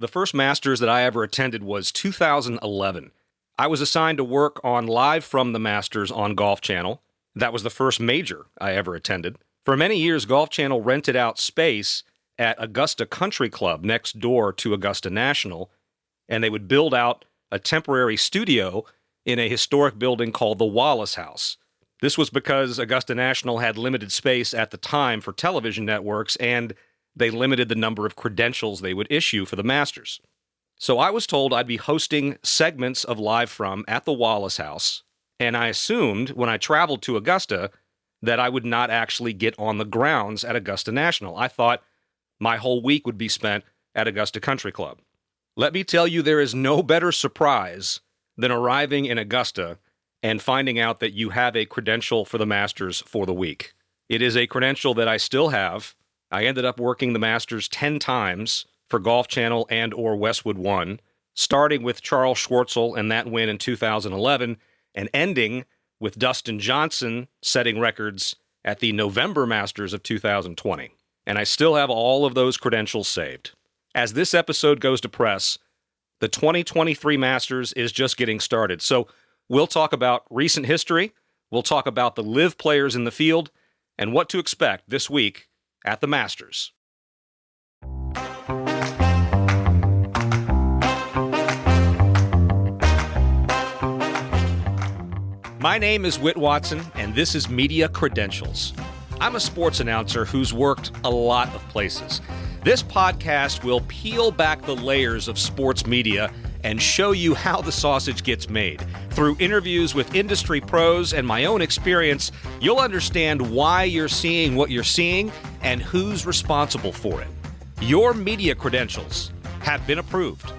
The first Masters that I ever attended was 2011. I was assigned to work on Live from the Masters on Golf Channel. That was the first major I ever attended. For many years, Golf Channel rented out space at Augusta Country Club next door to Augusta National, and they would build out a temporary studio in a historic building called the Wallace House. This was because Augusta National had limited space at the time for television networks, and they limited the number of credentials they would issue for the Masters. So I was told I'd be hosting segments of Live From at the Wallace House, and I assumed when I traveled to Augusta that I would not actually get on the grounds at Augusta National. I thought my whole week would be spent at Augusta Country Club. Let me tell you, there is no better surprise than arriving in Augusta and finding out that you have a credential for the Masters for the week. It is a credential that I still have. I ended up working the Masters 10 times for Golf Channel and or Westwood One, starting with Charles Schwartzel and that win in 2011, and ending with Dustin Johnson setting records at the November Masters of 2020. And I still have all of those credentials saved. As this episode goes to press, the 2023 Masters is just getting started. So we'll talk about recent history, we'll talk about the live players in the field, and what to expect this week at the Masters. My name is Whit Watson, and this is Media Credentials. I'm a sports announcer who's worked a lot of places. This podcast will peel back the layers of sports media and show you how the sausage gets made. Through interviews with industry pros and my own experience, you'll understand why you're seeing what you're seeing and who's responsible for it. Your media credentials have been approved.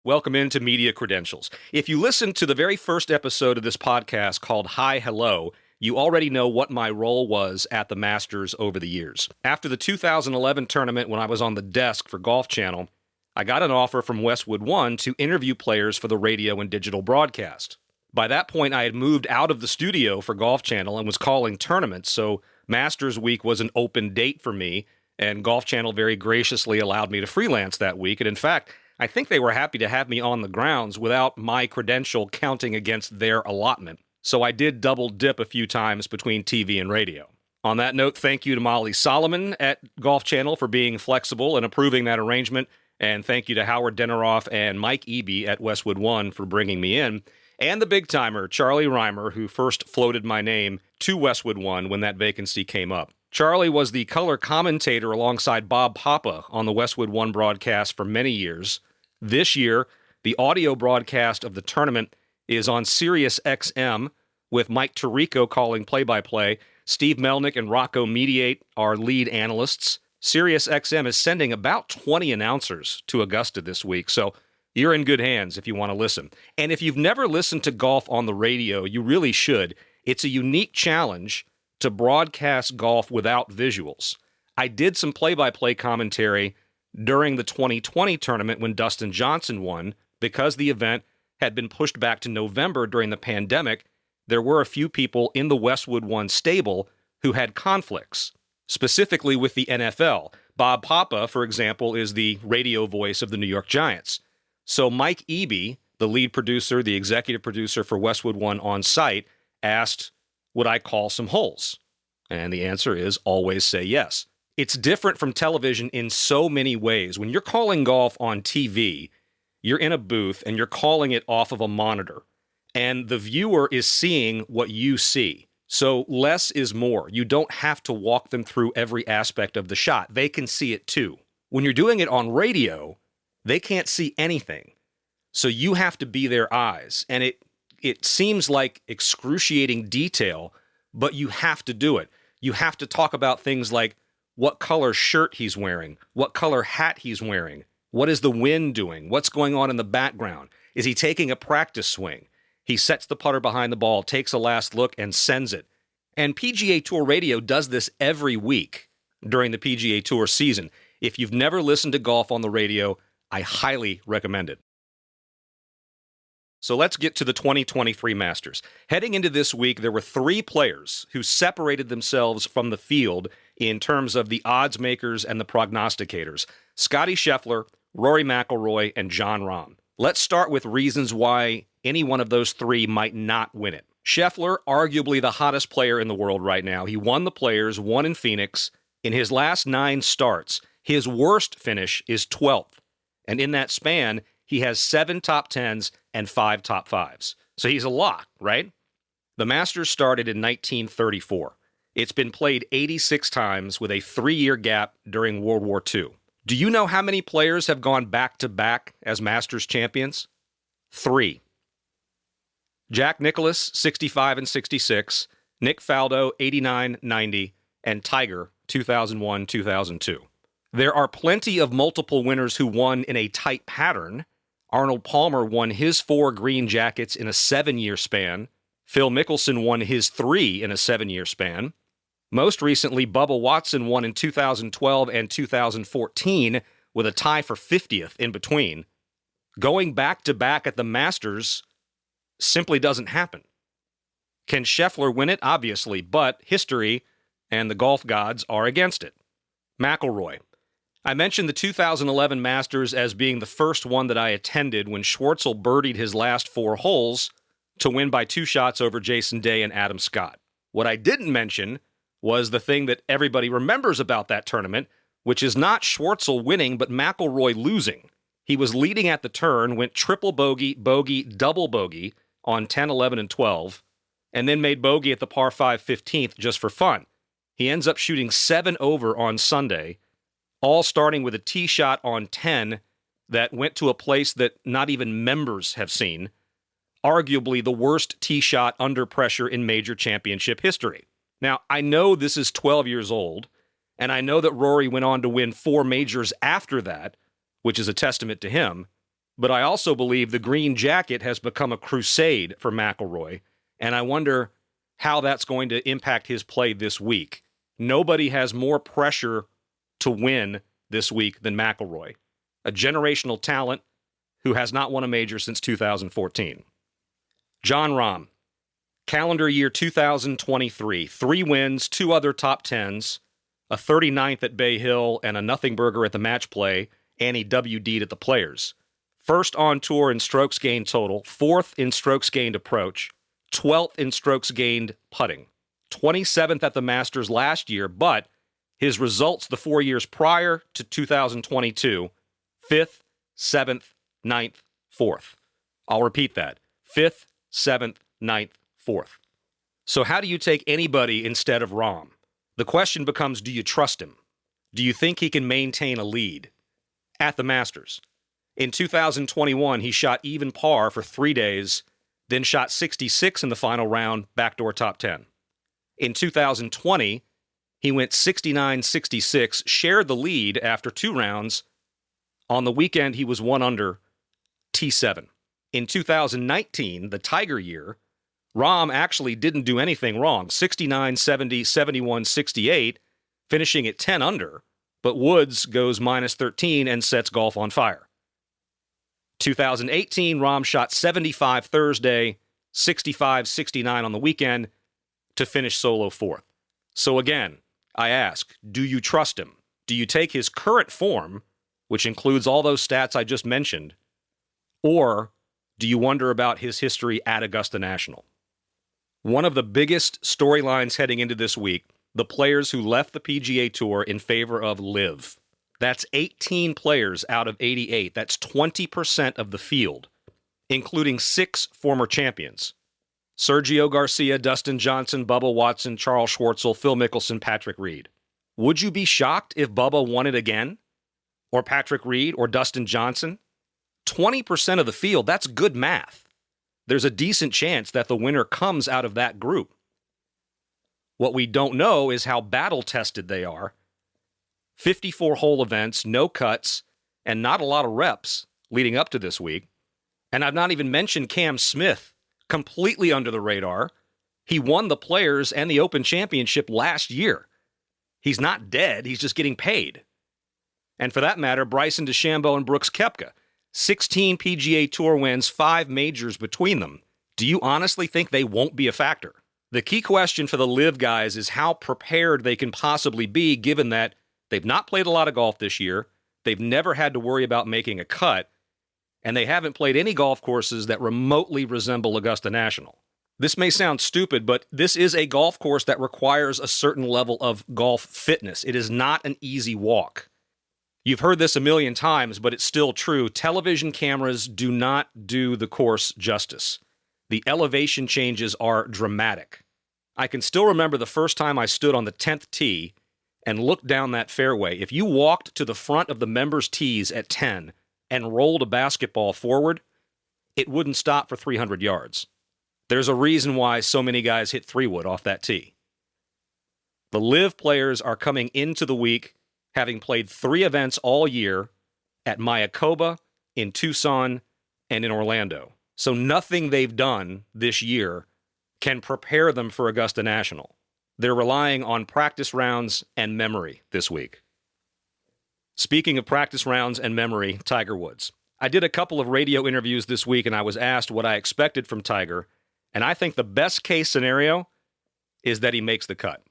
Welcome into Media Credentials. If you listened to the very first episode of this podcast called Hi Hello, you already know what my role was at the Masters over the years. After the 2011 tournament, when I was on the desk for Golf Channel, I got an offer from Westwood One to interview players for the radio and digital broadcast. By that point, I had moved out of the studio for Golf Channel and was calling tournaments, so Masters Week was an open date for me, and Golf Channel very graciously allowed me to freelance that week. And in fact, I think they were happy to have me on the grounds without my credential counting against their allotment. So I did double dip a few times between TV and radio. On that note, thank you to Molly Solomon at Golf Channel for being flexible and approving that arrangement. And thank you to Howard Deneroff and Mike Eby at Westwood One for bringing me in. And the big timer, Charlie Reimer, who first floated my name to Westwood One when that vacancy came up. Charlie was the color commentator alongside Bob Papa on the Westwood One broadcast for many years. This year, the audio broadcast of the tournament is on Sirius XM with Mike Tirico calling play-by-play. Steve Melnick and Rocco Mediate are lead analysts. Sirius XM is sending about 20 announcers to Augusta this week, so you're in good hands if you want to listen. And if you've never listened to golf on the radio, you really should. It's a unique challenge to broadcast golf without visuals. I did some play-by-play commentary during the 2020 tournament when Dustin Johnson won. Because the event had been pushed back to November during the pandemic, there were a few people in the Westwood One stable who had conflicts, specifically with the NFL. Bob Papa, for example, is the radio voice of the New York Giants. So Mike Eby, the lead producer, the executive producer for Westwood One on site, asked, would I call some holes? And the answer is always say yes. It's different from television in so many ways. When you're calling golf on TV, you're in a booth and you're calling it off of a monitor, and the viewer is seeing what you see. So less is more. You don't have to walk them through every aspect of the shot. They can see it too. When you're doing it on radio, they can't see anything. So you have to be their eyes. And it seems like excruciating detail, but you have to do it. You have to talk about things like what color shirt he's wearing, what color hat he's wearing, what is the wind doing, what's going on in the background. Is he taking a practice swing? He sets the putter behind the ball, takes a last look, and sends it. And PGA Tour Radio does this every week during the PGA Tour season. If you've never listened to golf on the radio, I highly recommend it. So let's get to the 2023 Masters. Heading into this week, there were 3 players who separated themselves from the field in terms of the odds makers and the prognosticators. Scottie Scheffler, Rory McIlroy, and Jon Rahm. Let's start with reasons why any one of those 3 might not win it. Scheffler, arguably the hottest player in the world right now. He won the Players, won in Phoenix. In his last 9 starts, his worst finish is 12th. And in that span, he has 7 top 10s and 5 top 5s. So he's a lock, right? The Masters started in 1934. It's been played 86 times with a 3-year gap during World War II. Do you know how many players have gone back-to-back as Masters champions? 3. Jack Nicklaus, 65 and 66, Nick Faldo, 89, 90, and Tiger, 2001, 2002. There are plenty of multiple winners who won in a tight pattern. Arnold Palmer won his 4 green jackets in a 7-year span. Phil Mickelson won his 3 in a 7-year span. Most recently, Bubba Watson won in 2012 and 2014 with a tie for 50th in between. Going back-to-back at the Masters simply doesn't happen. Can Scheffler win it? Obviously, but history and the golf gods are against it. McIlroy. I mentioned the 2011 Masters as being the first one that I attended when Schwartzel birdied his last 4 holes to win by 2 shots over Jason Day and Adam Scott. What I didn't mention was the thing that everybody remembers about that tournament, which is not Schwartzel winning, but McIlroy losing. He was leading at the turn, went triple bogey, bogey, double bogey on 10, 11, and 12, and then made bogey at the par 5 15th just for fun. He ends up shooting 7 over on Sunday, all starting with a tee shot on 10 that went to a place that not even members have seen, arguably the worst tee shot under pressure in major championship history. Now, I know this is 12 years old, and I know that Rory went on to win 4 majors after that, which is a testament to him, but I also believe the green jacket has become a crusade for McIlroy, and I wonder how that's going to impact his play this week. Nobody has more pressure to win this week than McIlroy, a generational talent who has not won a major since 2014. Jon Rahm, calendar year 2023, 3 wins, 2 other top 10s, a 39th at Bay Hill, and a nothing burger at the match play, and he WD'd at the Players. First on tour in strokes gained total, 4th in strokes gained approach, 12th in strokes gained putting, 27th at the Masters last year, but his results the 4 years prior to 2022, 5th, 7th, 9th, 4th. I'll repeat that. 5th, 7th, 9th, 4th. So how do you take anybody instead of Rahm? The question becomes, do you trust him? Do you think he can maintain a lead at the Masters? In 2021, he shot even par for 3 days, then shot 66 in the final round, backdoor top 10. In 2020, he went 69-66, shared the lead after 2 rounds. On the weekend, he was 1 under, T7. In 2019, the Tiger year, Rahm actually didn't do anything wrong. 69, 70, 71, 68, finishing at 10 under, but Woods goes minus 13 and sets golf on fire. 2018, Rahm shot 75 Thursday, 65, 69 on the weekend to finish solo 4th. So again, I ask, do you trust him? Do you take his current form, which includes all those stats I just mentioned, or do you wonder about his history at Augusta National? One of the biggest storylines heading into this week, the players who left the PGA Tour in favor of LIV. That's 18 players out of 88. That's 20% of the field, including 6 former champions. Sergio Garcia, Dustin Johnson, Bubba Watson, Charles Schwartzel, Phil Mickelson, Patrick Reed. Would you be shocked if Bubba won it again? Or Patrick Reed? Or Dustin Johnson? 20% of the field, that's good math. There's a decent chance that the winner comes out of that group. What we don't know is how battle-tested they are. 54-hole events, no cuts, and not a lot of reps leading up to this week. And I've not even mentioned Cam Smith, completely under the radar. He won the Players and the Open Championship last year. He's not dead, he's just getting paid. And for that matter, Bryson DeChambeau and Brooks Koepka. 16 PGA Tour wins, 5 majors between them. Do you honestly think they won't be a factor? The key question for the LIV guys is how prepared they can possibly be, given that they've not played a lot of golf this year, they've never had to worry about making a cut, and they haven't played any golf courses that remotely resemble Augusta National. This may sound stupid, but this is a golf course that requires a certain level of golf fitness. It is not an easy walk. You've heard this a million times, but it's still true. Television cameras do not do the course justice. The elevation changes are dramatic. I can still remember the first time I stood on the 10th tee and looked down that fairway. If you walked to the front of the members' tees at 10 and rolled a basketball forward, it wouldn't stop for 300 yards. There's a reason why so many guys hit 3-wood off that tee. The LIV players are coming into the week having played 3 events all year at Mayakoba, in Tucson, and in Orlando. So nothing they've done this year can prepare them for Augusta National. They're relying on practice rounds and memory this week. Speaking of practice rounds and memory, Tiger Woods. I did a couple of radio interviews this week, and I was asked what I expected from Tiger, and I think the best case scenario is that he makes the cut.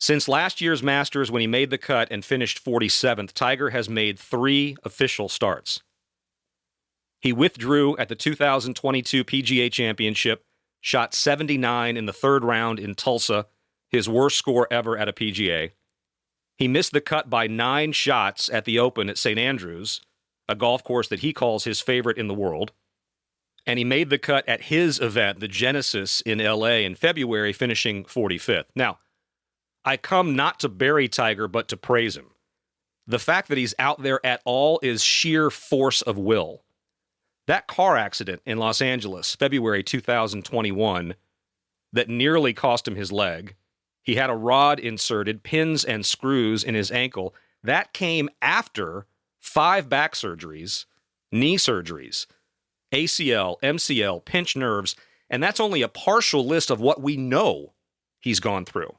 Since last year's Masters, when he made the cut and finished 47th, Tiger has made 3 official starts. He withdrew at the 2022 PGA Championship, shot 79 in the 3rd round in Tulsa, his worst score ever at a PGA. He missed the cut by 9 shots at the Open at St. Andrews, a golf course that he calls his favorite in the world. And he made the cut at his event, the Genesis in LA in February, finishing 45th. Now, I come not to bury Tiger, but to praise him. The fact that he's out there at all is sheer force of will. That car accident in Los Angeles, February 2021, that nearly cost him his leg, he had a rod inserted, pins and screws in his ankle. That came after 5 back surgeries, knee surgeries, ACL, MCL, pinched nerves, and that's only a partial list of what we know he's gone through.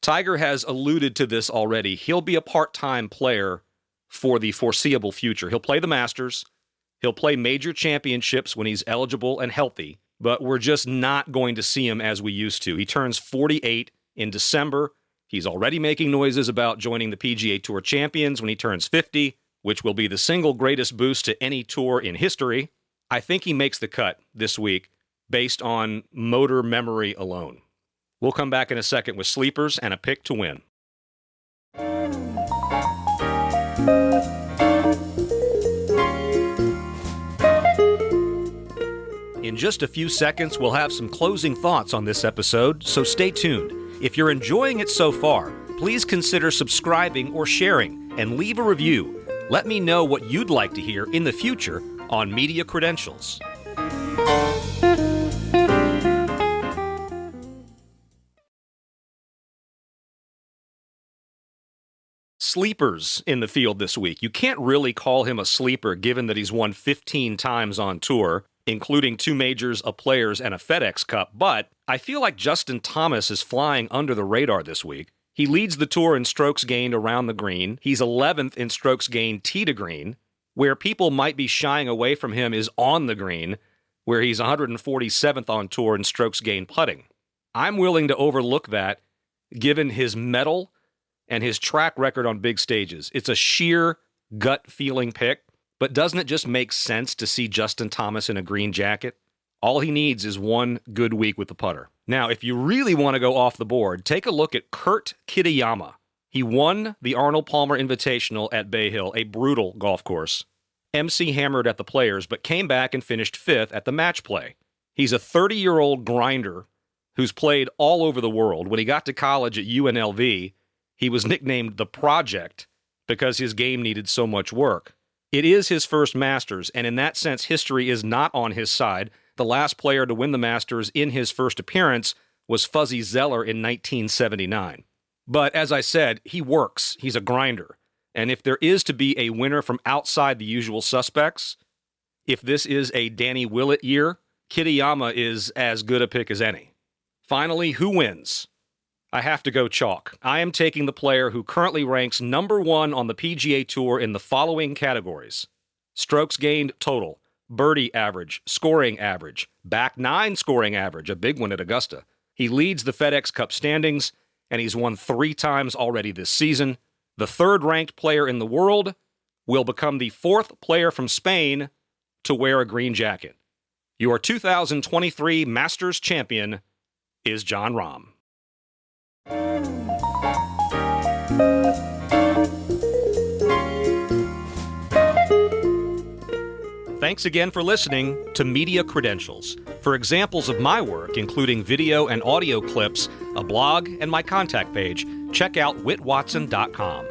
Tiger has alluded to this already. He'll be a part-time player for the foreseeable future. He'll play the Masters. He'll play major championships when he's eligible and healthy, but we're just not going to see him as we used to. He turns 48 in December. He's already making noises about joining the PGA Tour Champions when he turns 50, which will be the single greatest boost to any tour in history. I think he makes the cut this week based on motor memory alone. We'll come back in a second with sleepers and a pick to win. In just a few seconds, we'll have some closing thoughts on this episode, so stay tuned. If you're enjoying it so far, please consider subscribing or sharing and leave a review. Let me know what you'd like to hear in the future on Media Credentials. Sleepers in the field this week. You can't really call him a sleeper given that he's won 15 times on tour, including 2 majors, a Players, and a FedEx Cup, but I feel like Justin Thomas is flying under the radar this week. He leads the tour in strokes gained around the green. He's 11th in strokes gained tee to green. Where people might be shying away from him is on the green, where he's 147th on tour in strokes gained putting. I'm willing to overlook that, given his mettle and his track record on big stages. It's a sheer gut feeling pick, but doesn't it just make sense to see Justin Thomas in a green jacket? All he needs is one good week with the putter. Now, if you really want to go off the board, take a look at Kurt Kitayama. He won the Arnold Palmer Invitational at Bay Hill, a brutal golf course. MC hammered at the Players, but came back and finished 5th at the match play. He's a 30-year-old grinder who's played all over the world. When he got to college at UNLV, he was nicknamed The Project because his game needed so much work. It is his first Masters, and in that sense, history is not on his side. The last player to win the Masters in his first appearance was Fuzzy Zeller in 1979. But as I said, he works. He's a grinder. And if there is to be a winner from outside the usual suspects, if this is a Danny Willett year, Kitayama is as good a pick as any. Finally, who wins? I have to go chalk. I am taking the player who currently ranks number 1 on the PGA Tour in the following categories: strokes gained total, birdie average, scoring average, back nine scoring average, a big one at Augusta. He leads the FedEx Cup standings, and he's won 3 times already this season. The third-ranked player in the world will become the 4th player from Spain to wear a green jacket. Your 2023 Masters champion is Jon Rahm. Thanks again for listening to Media Credentials. For examples of my work, including video and audio clips, a blog, and my contact page, check out whitwatson.com.